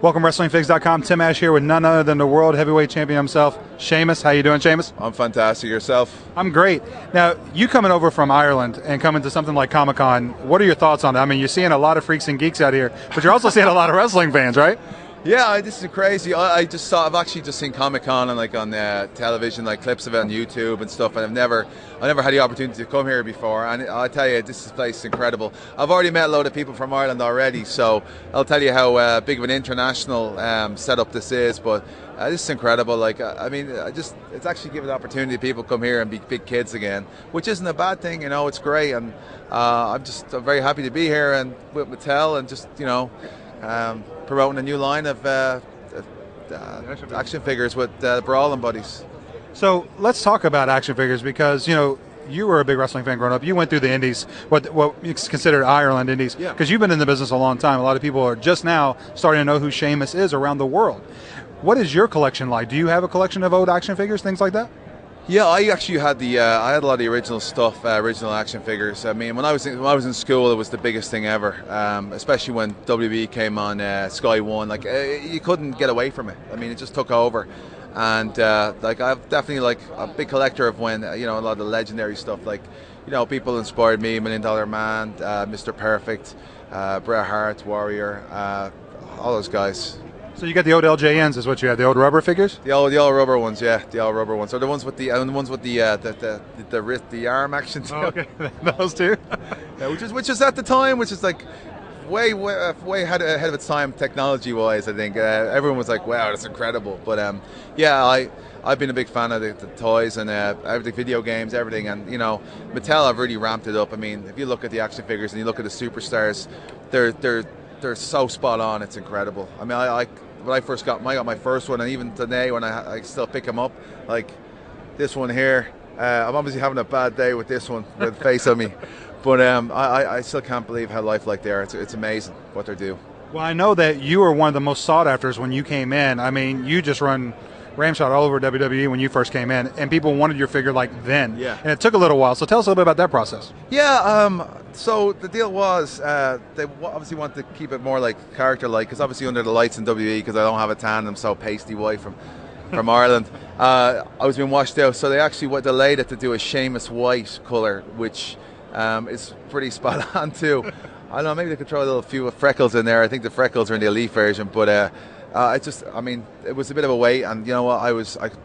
Welcome, WrestlingFigs.com. Tim Ash here with none other than the World Heavyweight Champion himself, Sheamus. How you doing, Sheamus? I'm fantastic. Yourself? I'm great. Now, you coming over from Ireland and coming to something like Comic-Con, what are your thoughts on that? I mean, you're seeing a lot of freaks and geeks out here, but you're also seeing a lot of wrestling fans, right? Yeah, this is crazy. I've actually just seen Comic-Con and on television, like clips of it on YouTube and stuff, and I've never had the opportunity to come here before. And I tell you, this place is incredible. I've already met a load of people from Ireland already, so I'll tell you how big of an international setup this is. But this is incredible. It's actually given the opportunity people come here and be big kids again, which isn't a bad thing. It's great, and I'm very happy to be here and with Mattel and just promoting a new line of action figures with Brawling Buddies. So let's talk about action figures because, you were a big wrestling fan growing up. You went through the indies, what is considered Ireland indies, because you've been in the business a long time. A lot of people are just now starting to know who Sheamus is around the world. What is your collection like? Do you have a collection of old action figures, things like that? Yeah, I actually had I had a lot of the original stuff, original action figures. I mean, when I was in school, it was the biggest thing ever. Especially when WWE came on Sky One, you couldn't get away from it. I mean, it just took over. And I'm definitely a big collector of when a lot of the legendary stuff. People inspired me: $1 Million Man, Mr. Perfect, Bret Hart, Warrior, all those guys. So you got the old LJNs, is what you had, the old rubber figures? The old rubber ones, yeah, the old rubber ones. Or the ones with the wrist, the arm action. Oh, okay, those two. Yeah, which is at the time, which is way ahead of its time technology-wise. I think everyone was like, "Wow, that's incredible." But I've been a big fan of the toys and the video games, everything. And Mattel have really ramped it up. I mean, if you look at the action figures and you look at the superstars, they're so spot on. It's incredible. I mean, when I got my first one, and even today when I still pick them up, like this one here. I'm obviously having a bad day with this one, with the face on me, but I still can't believe how lifelike they are. It's amazing what they do. Well, I know that you were one of the most sought afters when you came in. I mean, you just run ramshot all over WWE when you first came in, and people wanted your figure then. Yeah. And it took a little while. So tell us a little bit about that process. Yeah. So the deal was they obviously want to keep it more character-like, because obviously under the lights in WWE, because I don't have a tan, I'm so pasty white from Ireland. I was being washed out, so they actually delayed it to do a Sheamus white colour, which is pretty spot on too. I don't know, maybe they could throw a few freckles in there. I think the freckles are in the Elite version, but it was a bit of a wait, and you know what? I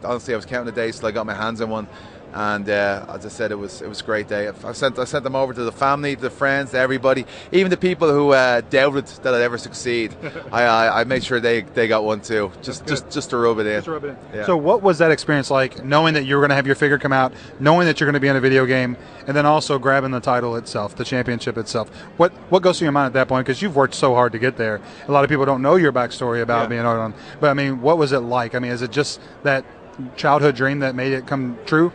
honestly was counting the days till I got my hands on one. And as I said, it was a great day. I sent them over to the family, to the friends, to everybody, even the people who doubted that I'd ever succeed. I made sure they got one too, just to rub it in. Just to rub it in. Yeah. So what was that experience like, knowing that you were going to have your figure come out, knowing that you're going to be in a video game, and then also grabbing the title itself, the championship itself? What goes through your mind at that point? Because you've worked so hard to get there. A lot of people don't know your backstory about being on. But I mean, what was it like? I mean, is it just that childhood dream that made it come true?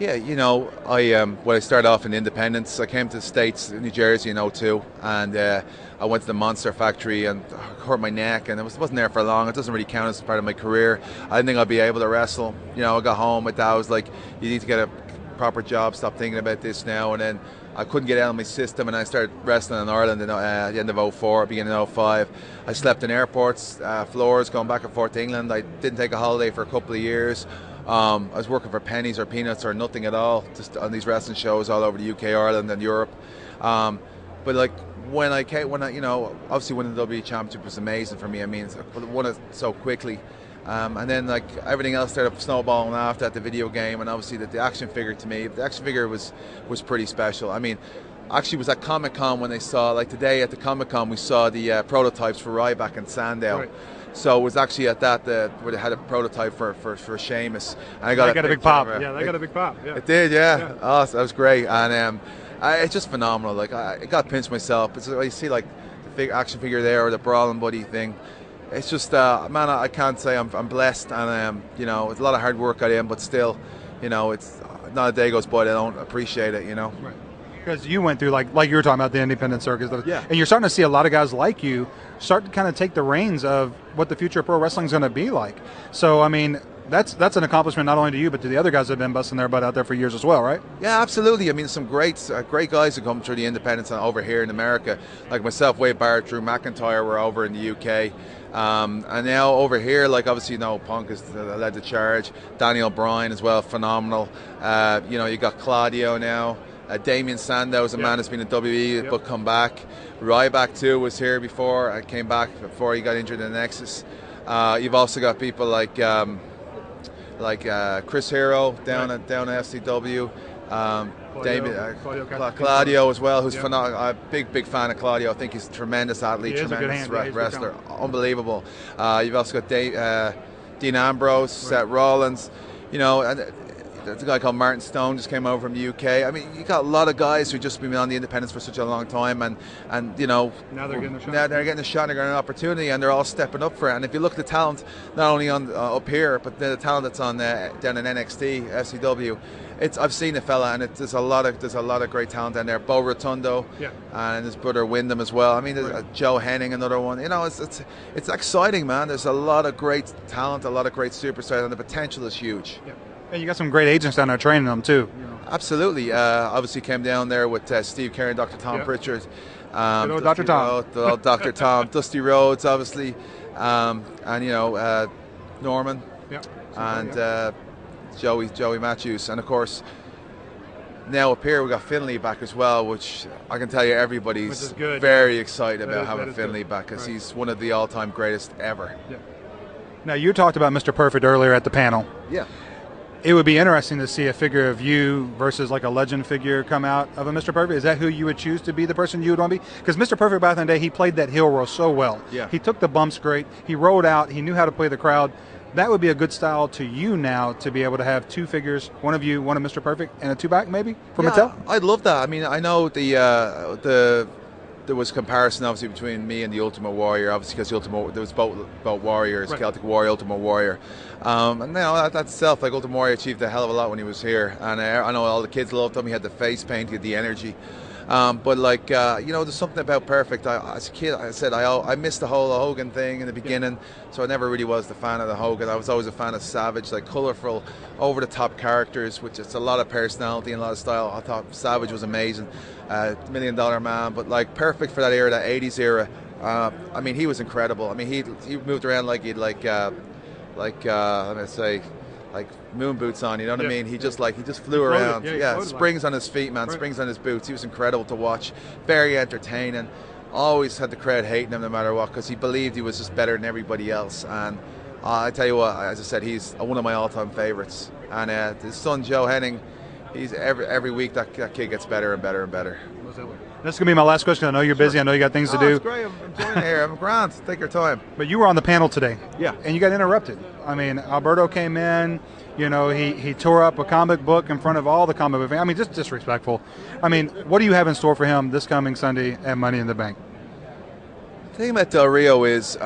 Yeah, when I started off in Independence, I came to the States, New Jersey in '02, and I went to the Monster Factory and hurt my neck, and I wasn't there for long. It doesn't really count as part of my career. I didn't think I'd be able to wrestle. I got home, my dad was like, "You need to get a proper job, stop thinking about this now." And then I couldn't get out of my system, and I started wrestling in Ireland at the end of '04, beginning of '05. I slept in airports, floors, going back and forth to England. I didn't take a holiday for a couple of years. I was working for pennies or peanuts or nothing at all, just on these wrestling shows all over the UK, Ireland, and Europe. But when I obviously winning the WWE Championship was amazing for me. I mean, I won it so quickly. And then everything else started snowballing after that, the video game, and obviously the action figure. To me, the action figure was pretty special. I mean, actually was at Comic-Con when they saw, today at the Comic-Con we saw the prototypes for Ryback and Sandow. Right. So it was actually at that where they had a prototype for Sheamus. And I got a big pop. Yeah, they got a big pop. Yeah. It did, yeah. Oh, that was great. And it's just phenomenal. I got pinched myself. It's you see the action figure there, or the Brawling Buddy thing. It's just man, I can't say I'm blessed, and it's a lot of hard work I am, but still, it's not a day goes by that I don't appreciate it. Right. Because you went through, like you were talking about, the independent circus. Yeah. And you're starting to see a lot of guys like you start to kind of take the reins of what the future of pro wrestling is going to be like. So, I mean, that's an accomplishment not only to you but to the other guys that have been busting their butt out there for years as well, right? Yeah, absolutely. I mean, some great guys who come through the independents and over here in America, like myself, Wade Barrett, Drew McIntyre were over in the UK. And now over here, like obviously, Punk has led the charge. Daniel Bryan as well, phenomenal. You got Claudio now. Damien Sandow is a man that's been in WWE but come back. Ryback too was here before. Came back before he got injured in the Nexus. You've also got people like Chris Hero down at FCW. Claudio as well, who's phenomenal. I'm a big fan of Claudio. I think he's a tremendous athlete, tremendous wrestler, unbelievable. You've also got Dean Ambrose, Seth Rollins, and there's a guy called Martin Stone just came over from the UK. I mean, you got a lot of guys who just been on the independents for such a long time, and now they're getting a shot. Now they're getting a shot, they're getting an opportunity, and they're all stepping up for it. And if you look at the talent, not only on up here, but the talent that's on down in NXT, FCW, I've seen the fella, and there's a lot of great talent down there. Bo Rotundo, and his brother Wyndham as well. I mean, there's Joe Henning, another one. It's exciting, man. There's a lot of great talent, a lot of great superstars, and the potential is huge. Yeah. And you got some great agents down there training them too. Absolutely. Obviously came down there with Steve Carey and Dr. Tom Pritchard. Dr. Tom. Dr. Tom. Dusty Rhodes, obviously. And, Norman. And Joey Matthews. And, of course, now up here we got Finlay back as well, which I can tell you everybody's very excited about having Finlay back, because he's one of the all-time greatest ever. Yeah. Now, you talked about Mr. Perfect earlier at the panel. Yeah. It would be interesting to see a figure of you versus like a legend figure come out of a Mr. Perfect. Is that who you would choose to be the person you would want to be? Because Mr. Perfect back in the day, he played that heel roll so well. Yeah. He took the bumps great. He rolled out. He knew how to play the crowd. That would be a good style to you now, to be able to have two figures, one of you, one of Mr. Perfect, and a two-back maybe from Mattel? I'd love that. I mean, I know there was comparison obviously between me and the Ultimate Warrior, obviously because there was both warriors, Celtic Warrior, Ultimate Warrior, and now that itself, like Ultimate Warrior achieved a hell of a lot when he was here, and I know all the kids loved him. He had the face paint, he had the energy, but like there's something about Perfect. As a kid, I said I missed the whole Hogan thing in the beginning, so I never really was the fan of the Hogan. I was always a fan of Savage, like colourful, over the top characters, which it's a lot of personality and a lot of style. I thought Savage was amazing. $1 Million Man, but like Perfect for that era, that 80s era. I mean, he was incredible. I mean, he moved around like he'd like let me say, like moon boots on. You know what I mean? He just flew around. Springs on his feet, man. Springs on his boots. He was incredible to watch. Very entertaining. Always had the crowd hating him no matter what, because he believed he was just better than everybody else. And I tell you what, as I said, he's one of my all-time favorites. And his son Joe Henning. He's every week that kid gets better and better and better. That's going to be my last question. I know you're busy. I know you got things to do. It's great. I'm enjoying it here. I'm grand. Take your time. But you were on the panel today. Yeah. And you got interrupted. I mean, Alberto came in. He tore up a comic book in front of all the comic book fans. I mean, just disrespectful. I mean, what do you have in store for him this coming Sunday at Money in the Bank? The thing about Del Rio is,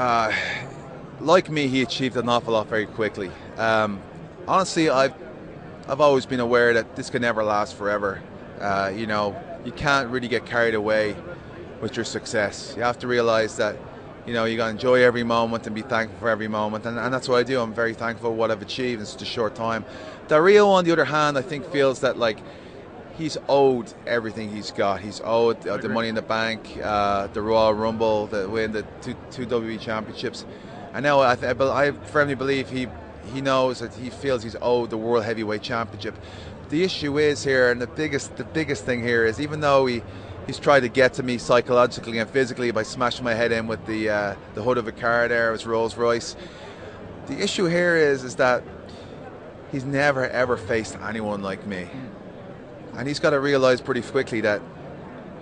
like me, he achieved an awful lot very quickly. Honestly, I've always been aware that this can never last forever. You can't really get carried away with your success. You have to realize that, you got to enjoy every moment and be thankful for every moment. And that's what I do. I'm very thankful for what I've achieved in such a short time. Del Rio, on the other hand, I think feels that like he's owed everything he's got. He's owed the Money in the Bank, the Royal Rumble, the win, the two WWE championships. And now I firmly believe he knows that he feels he's owed the World Heavyweight Championship. The issue is here, and the biggest thing here is, even though he's tried to get to me psychologically and physically by smashing my head in with the hood of a car there, his Rolls Royce. The issue here is that he's never ever faced anyone like me, and he's got to realize pretty quickly that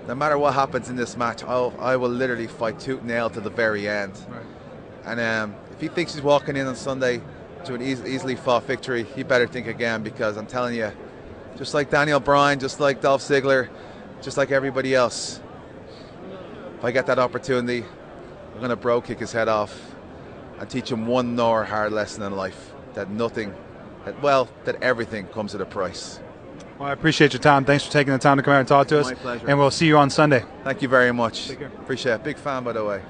no matter what happens in this match, I will literally fight tooth and nail to the very end. Right. And if he thinks he's walking in on Sunday to an easily fought victory, he better think again, because I'm telling you, just like Daniel Bryan, just like Dolph Ziggler, just like everybody else, if I get that opportunity, I'm going to bro kick his head off and teach him one more hard lesson in life, that everything comes at a price. Well, I appreciate your time. Thanks for taking the time to come out and talk to us. My pleasure. And we'll see you on Sunday. Thank you very much. Take care. Appreciate it. Big fan, by the way.